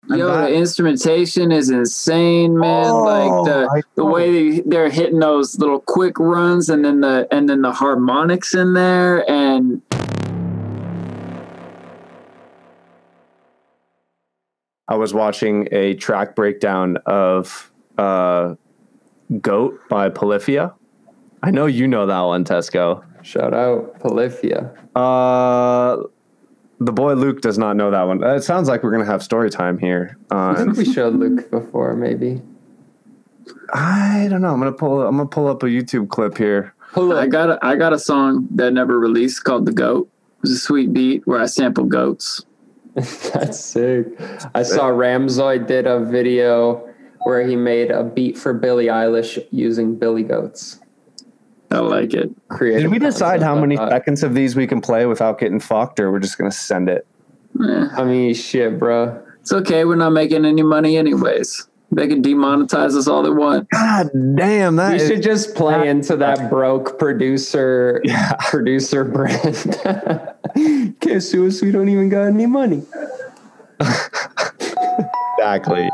The instrumentation is insane, man. Like the way they're hitting those little quick runs, and then the harmonics in there, and I was watching a track breakdown of G.O.A.T by Polyphia. I know you know that one, Tesko. Shout out Polyphia. The boy Luke does not know that one. It sounds like we're gonna have story time here. I think we showed Luke before, maybe. I don't know. I'm gonna pull up a YouTube clip here. I got a song that never released called The Goat. It was a sweet beat where I sample goats. That's sick. I saw Ramzoid did a video where he made a beat for Billie Eilish using billy goats. I like it. Did we decide how many seconds of these we can play without getting fucked, or we're just gonna send it? I mean, shit, bro. It's okay. We're not making any money anyways. They can demonetize us all they want. God damn, we should just play into that broke producer brand. Can't sue us. We don't even got any money. Exactly.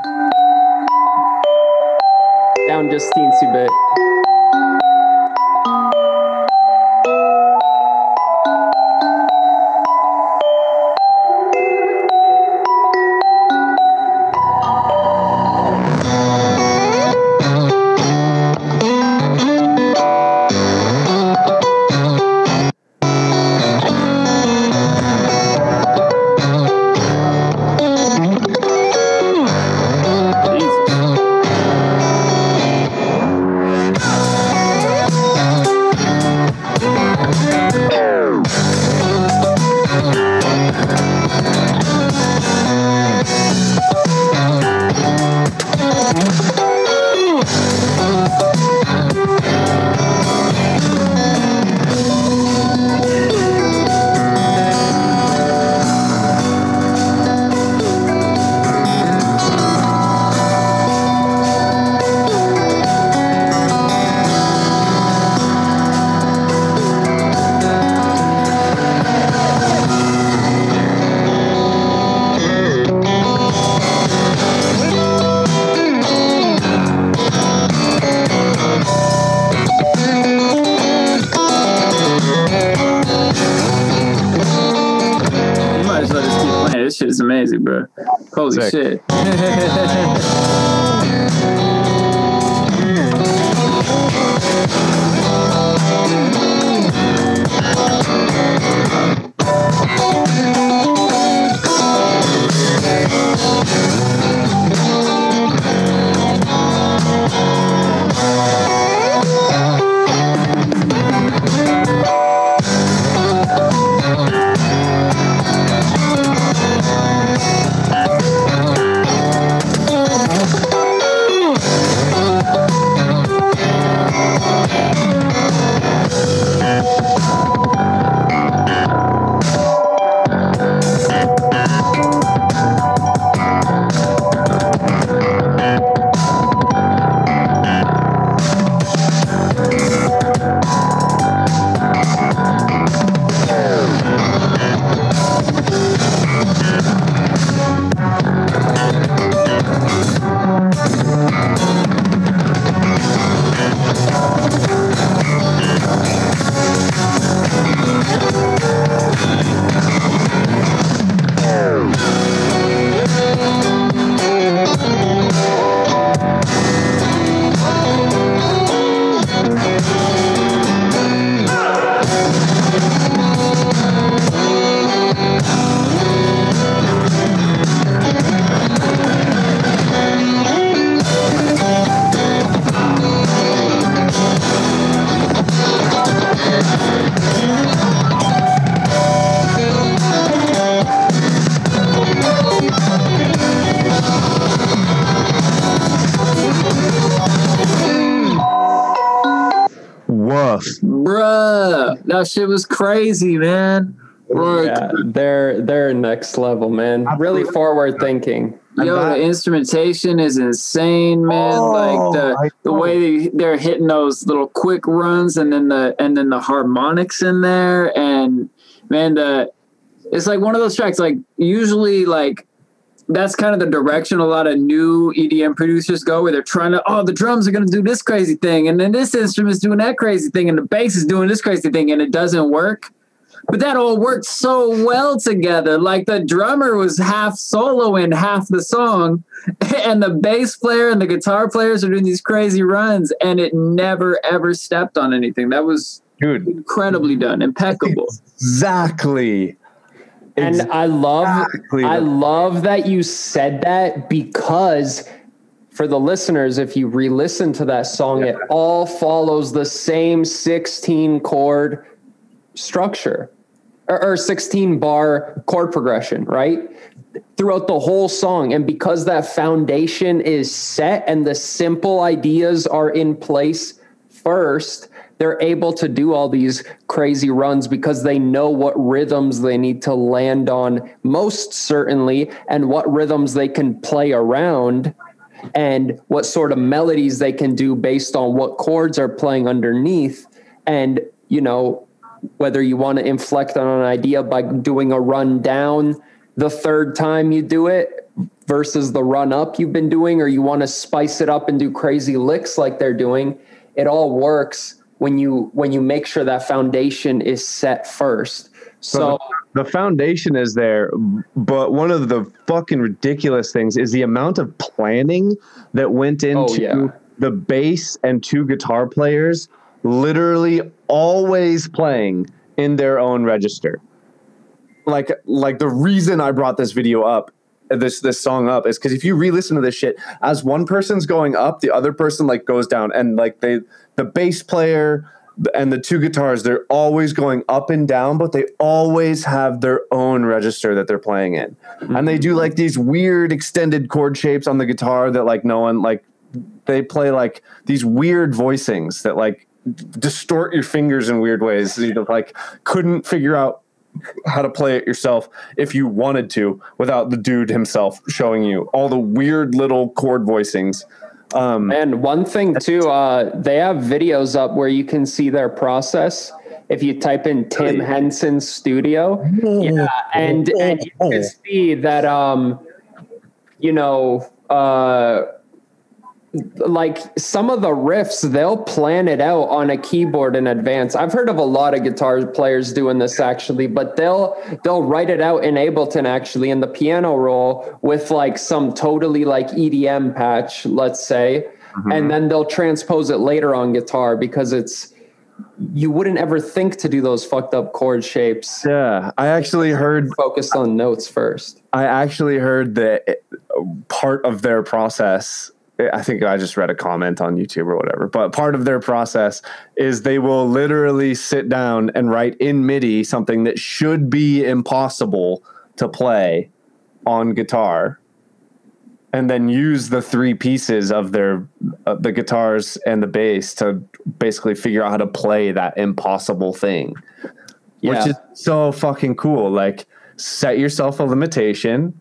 Down just teensy bit. This shit is amazing, bro. Holy shit. Bruh, that shit was crazy, man. Yeah, they're next level, man. Really forward thinking. The instrumentation is insane, man. Like the way they're hitting those little quick runs, and then the harmonics in there, and man, it's like one of those tracks. Like usually, like that's kind of the direction a lot of new EDM producers go, where they're trying to, the drums are going to do this crazy thing, and then this instrument's doing that crazy thing, and the bass is doing this crazy thing, and it doesn't work. But that all worked so well together. Like the drummer was half soloing half the song, and the bass player and the guitar players are doing these crazy runs, and it never ever stepped on anything. That was incredibly done, impeccable. Exactly. And I love that you said that, because for the listeners, if you re-listen to that song, it all follows the same 16 chord structure or 16 bar chord progression, right? Throughout the whole song. And because that foundation is set and the simple ideas are in place first, they're able to do all these crazy runs because they know what rhythms they need to land on most certainly, and what rhythms they can play around, and what sort of melodies they can do based on what chords are playing underneath. And, you know, whether you want to inflect on an idea by doing a run down the third time you do it versus the run up you've been doing, or you want to spice it up and do crazy licks like they're doing, it all works when you make sure that foundation is set first. So the foundation is there, but one of the fucking ridiculous things is the amount of planning that went into the bass and two guitar players literally always playing in their own register. Like the reason I brought this video up, this song up, is because if you re-listen to this shit, as one person's going up, the other person like goes down, and like the bass player and the two guitars, they're always going up and down, but they always have their own register that they're playing in. Mm-hmm. And they do like these weird extended chord shapes on the guitar that like no one, like they play like these weird voicings that like distort your fingers in weird ways. So you like couldn't figure out how to play it yourself if you wanted to without the dude himself showing you all the weird little chord voicings. And one thing too, they have videos up where you can see their process. If you type in Tim Henson's studio, and you can see that, like some of the riffs, they'll plan it out on a keyboard in advance. I've heard of a lot of guitar players doing this actually, but they'll write it out in Ableton actually in the piano roll with like some totally like EDM patch, let's say, and then they'll transpose it later on guitar because you wouldn't ever think to do those fucked up chord shapes. Yeah, I actually heard focused on notes first. I actually heard that part of their process, I think I just read a comment on YouTube or whatever, but part of their process is they will literally sit down and write in MIDI something that should be impossible to play on guitar, and then use the three pieces of the guitars and the bass to basically figure out how to play that impossible thing, which is so fucking cool. Like, set yourself a limitation,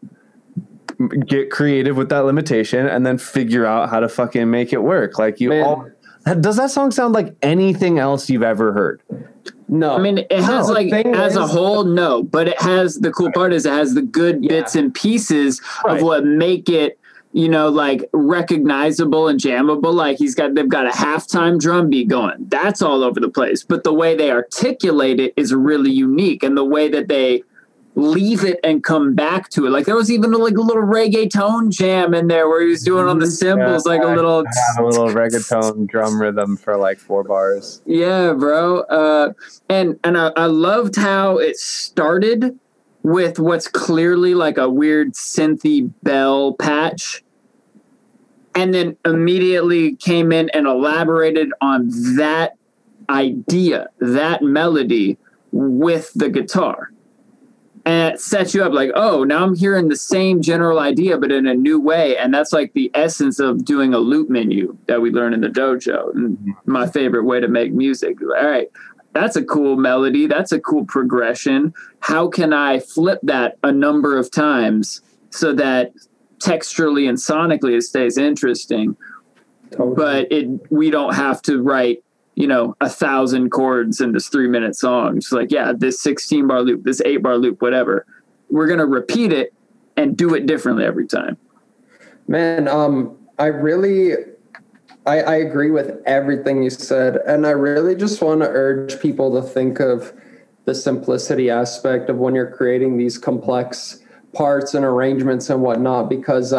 get creative with that limitation, and then figure out how to fucking make it work. Like does that song sound like anything else you've ever heard? No. I mean, it has a whole, no, but it has, the cool part is it has the good bits and pieces of what make it, like recognizable and jammable. Like they've got a halftime drum beat going. That's all over the place. But the way they articulate it is really unique. And the way that they leave it and come back to it. Like there was even like a little reggaeton jam in there where he was doing on the cymbals, like a little reggaeton drum rhythm for like 4 bars. Yeah, bro. And I loved how it started with what's clearly like a weird synthy bell patch, and then immediately came in and elaborated on that idea, that melody with the guitar. And it sets you up like, oh, now I'm hearing the same general idea, but in a new way. And that's like the essence of doing a loop menu that we learn in the dojo. And my favorite way to make music. All right, that's a cool melody. That's a cool progression. How can I flip that a number of times so that texturally and sonically it stays interesting? Totally. But we don't have to write 1,000 chords in this 3-minute song. It's like, this 16 bar loop, this 8 bar loop, whatever. We're going to repeat it and do it differently every time. Man, I agree with everything you said. And I really just want to urge people to think of the simplicity aspect of when you're creating these complex parts and arrangements and whatnot, because,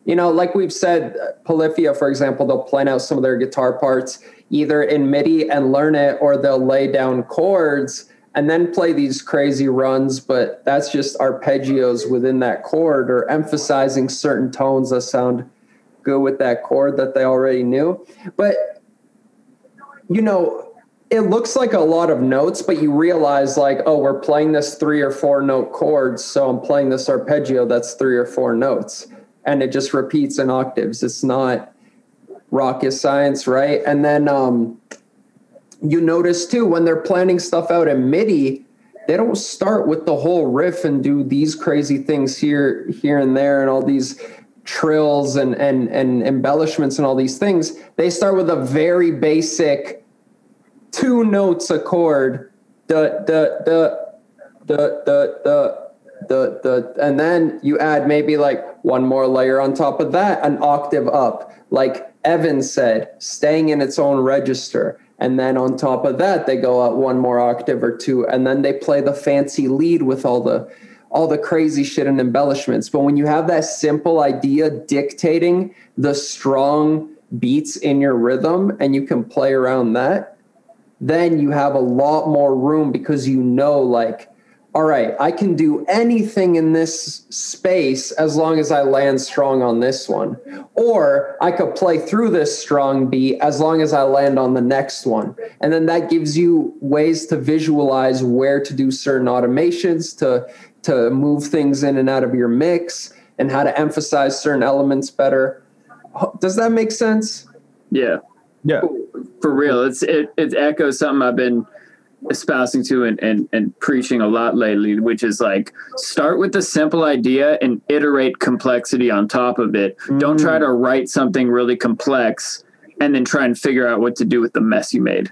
like we've said, Polyphia, for example, they'll plan out some of their guitar parts either in MIDI and learn it, or they'll lay down chords and then play these crazy runs, but that's just arpeggios within that chord, or emphasizing certain tones that sound good with that chord that they already knew. But, it looks like a lot of notes, but you realize like, oh, we're playing this 3 or 4 note chords, so I'm playing this arpeggio that's 3 or 4 notes, and it just repeats in octaves. It's not rocket science, right? And then you notice too, when they're planning stuff out in MIDI, they don't start with the whole riff and do these crazy things here and there and all these trills and embellishments and all these things. They start with a very basic 2 notes a chord, and then you add maybe like one more layer on top of that, an octave up, like Evan said, staying in its own register. And then on top of that, they go up one more octave or 2, and then they play the fancy lead with all the crazy shit and embellishments. But when you have that simple idea dictating the strong beats in your rhythm, and you can play around that, then you have a lot more room, because like, all right, I can do anything in this space as long as I land strong on this one. Or I could play through this strong beat as long as I land on the next one. And then that gives you ways to visualize where to do certain automations, to move things in and out of your mix, and how to emphasize certain elements better. Does that make sense? Yeah. Yeah. For real. It echoes something I've been espousing to and preaching a lot lately, which is like, start with the simple idea and iterate complexity on top of it. Don't try to write something really complex and then try and figure out what to do with the mess you made.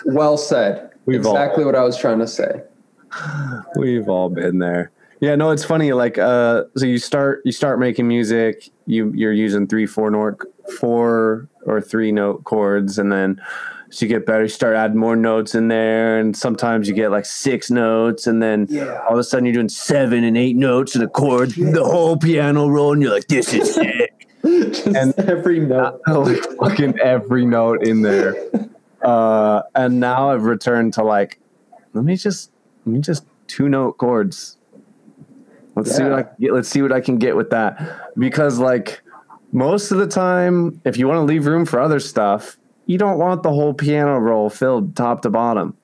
Well said. Exactly what I was trying to say. We've all been there. Yeah, no, it's funny. Like, so you start making music. You're using 4 or 3 note chords, and then as you get better, you start adding more notes in there, and sometimes you get like 6 notes, and then all of a sudden you're doing 7 and 8 notes of the chords, the whole piano roll, and you're like, this is sick. And every note, like fucking every note in there. And now I've returned to like, let me just 2 note chords. Let's see what I can get with that, because like most of the time, if you want to leave room for other stuff, you don't want the whole piano roll filled top to bottom.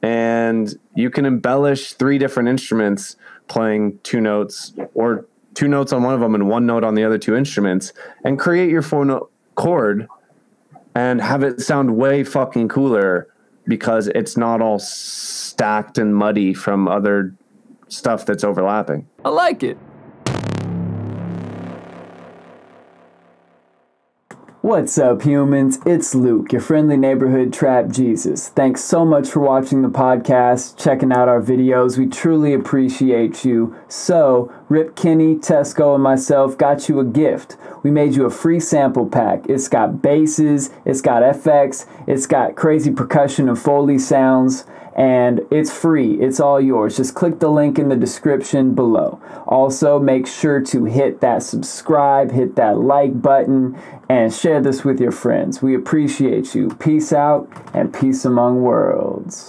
And you can embellish 3 different instruments playing 2 notes, or 2 notes on one of them and 1 note on the other 2 instruments, and create your 4-note chord and have it sound way fucking cooler, because it's not all stacked and muddy from other stuff that's overlapping. I like it. What's up, humans? It's Luke, your friendly neighborhood trap Jesus. Thanks so much for watching the podcast, checking out our videos. We truly appreciate you. So, Rip Kenny, Tesko, and myself got you a gift. We made you a free sample pack. It's got basses, it's got FX, it's got crazy percussion and Foley sounds, and it's free. It's all yours. Just click the link in the description below. Also, make sure to hit that subscribe, hit that like button, and share this with your friends. We appreciate you. Peace out and peace among worlds.